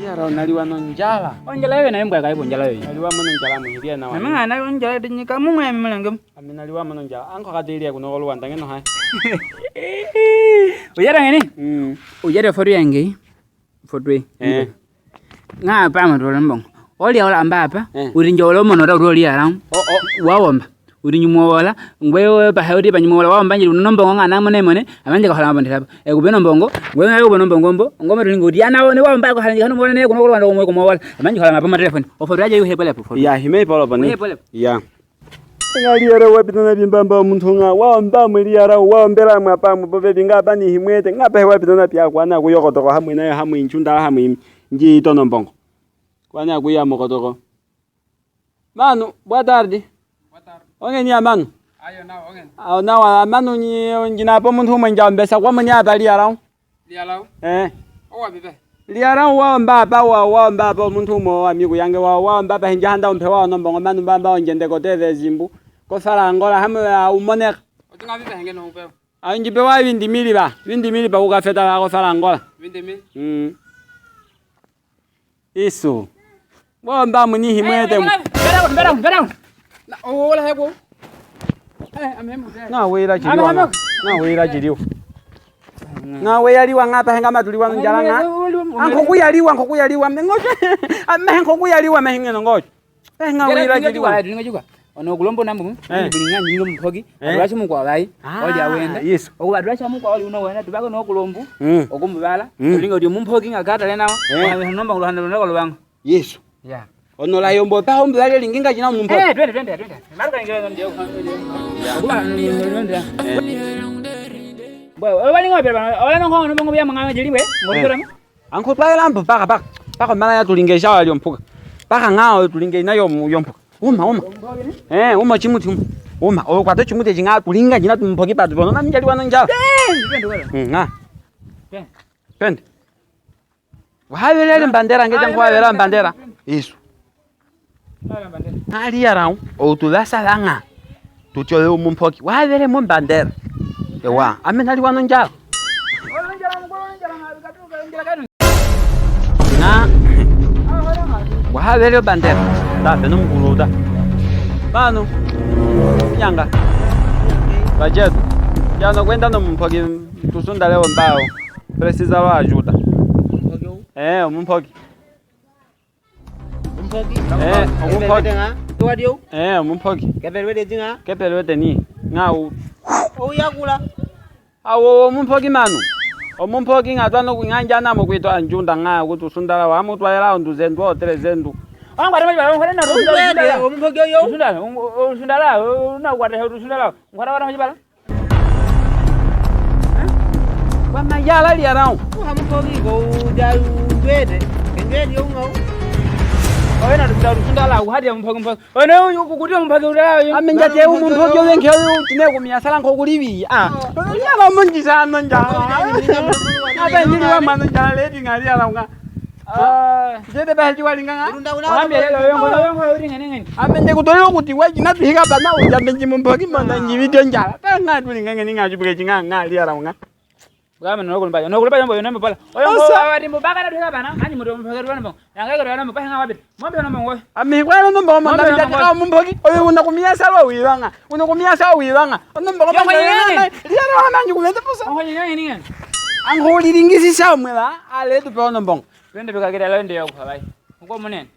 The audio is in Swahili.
Liara unaliwa no njala. Onjala wewe na mbwa kaibo njala wewe. Naliwa mono njala muhiria na wa. Mama na onjala dinyika mungu ya mlangam. Aminaliwa mono njala. Anko kadiria kuno golwa ndangeno hai. Ujara ngeni? Ujara foru yangi. Foru. Nga pa amatola mbongo. Oli ola ambapa urinjolo mono ra uri ara. Wawomba. Urinyumola ngwewe bahawdi banyumola wawomba njiri nombongo ngana mone amanje kahala mabandira. Ekubeno mbongo ngwewe ngayo kubeno mbongo ngoma ringo diana wone wawomba ko halanje kanu mone kuno kulwa ndo kumola amanje kahala mabama telefoni. Oforu aje yuhe pole foru. Ya hime pole bane. Ya. Ngaliara wapitana bimbamba muntunga wawomba muliara wawombera mwapa mubobe binga bani himwete ngapa he wapitana pya kwana kuyokotoko hamwe nayo hamwe inchunda hamwe nji tono mbongo. Kwana kuya mokotoko. Manu, boa tarde. Ongen ya manu. Ayo na ongen. Aw na wa manu ni njina po muntu mwenja mbesa kwa mnya bali arao. Liarao. Owa bibe. Liarao wa mbaba wa mbaba muntu mo wa miku yange wa mbaba hinja handa umpe wa nombongo manu mbaba onjende ko teve zimbu. Ko sala ngola hamwe umone. Otunga bibe henge no upeo. Anjipe wa windi mili ba ukafeta ko sala ngola. Windi mili. Isso. Wa mba muni himwete. Bera. Na ola hego. Amemu. Na wera jiriwa. Na wera jiriwa. Na weyaliwa ngapa henga matuliwa njala nga. Anko kuyaliwa mengoje. Amengo kuyaliwa mehingeno ngoje. Henga wera jiriwa. Juga. Ono kulombo nambu. Bilinga nyingo mpogi. Adwacha mu kwa bai. Oli awenda. Yes. Oku adwacha mu kwa oli uno wenda tubako no kulombo. Okumubala. Bilinga odi mumpogi ngakata lena. Nomba ngulanda ndo lwango. Yes. Yeah. Ono la yombo pa hombe la linginga jina mumpo. Twende. Marka ngelo ndio. Kuba ndio. Boy, wali ngobe bana. Wala ngo ngo bya manga jeliwe. Ngorikora. Anko pa lambo paka mala ya tulingesha wali yompuka. Paka ngao tulinge nayo yompuka. Uma. Uma chimuti. Uma kwa chimuti jinga tulinga jina tumpoki pa tubono na mjali wana njala. Nga. Pende. Wahabele bandera ngeja ngwa wera bandera. Isso. Ali arao o tulasa langa. Tuchole umumpoki. Wahabele mu bandera. Ewa, amenali wana njala. Na. Wahabele bandera. Da beno mkuloda. Bano. Nyanga. Bajeto. Jana kwenda no mumpoki tusunda leo mbao. Precisa wa ajuda. Umumpoki. Umumpoki. Tuadio? Umumpoki. Kepelwede jinga? Kepelwede ni. Ngau. Yakula. Awo umumpoki manu. Umumpoki ngatwana kunyanja namo kwito anjunda nga kuti usundala wa mutwa yala nduze ndo 300. Ngwara mali ngwara na ndo. Umumpoki yo. Usundala na kwata usundala. Ngwara mali bala. Wama yala liarao. Umumpoki go jaru ndwede. Ndwede yo ngau. Oyena ndusundala uhadi umpoki. Ono yukukuti umpoki udala. Amenja te umumpoki wenke utine kumiyasala ngokulibi. Nyala munjisa nonja. Abenjili wa manu njala ledi ngali ala nga. Jede bahji walinga. Ambe yongo uringa nengeni. Amenje kutolero kuti weji natuhika bana uja benji mumpoki manda njividio njala. Panga tulinga ngeni ngajubuke jinga ngali ala nga. Bwana nokulumba mbo yona mbala. Oyo awati mbaka na tuka bana. Ani mudo mbaka rwana mbo. Yanga ko yana mbaka ngabe. Mombe na mbo. Ami kwano nombo manda jaka mumpoki. Oyo unakumia sawa wiwanga. Unakumia sawa wiwanga. Onombo manda. Liara wana njukulenda pusa. Ongo nyinga ninga. Angoli ringisi sawa mwela. Ale tu pe onombo. Twende beka kile leo ndio kwa bai. Uko munene.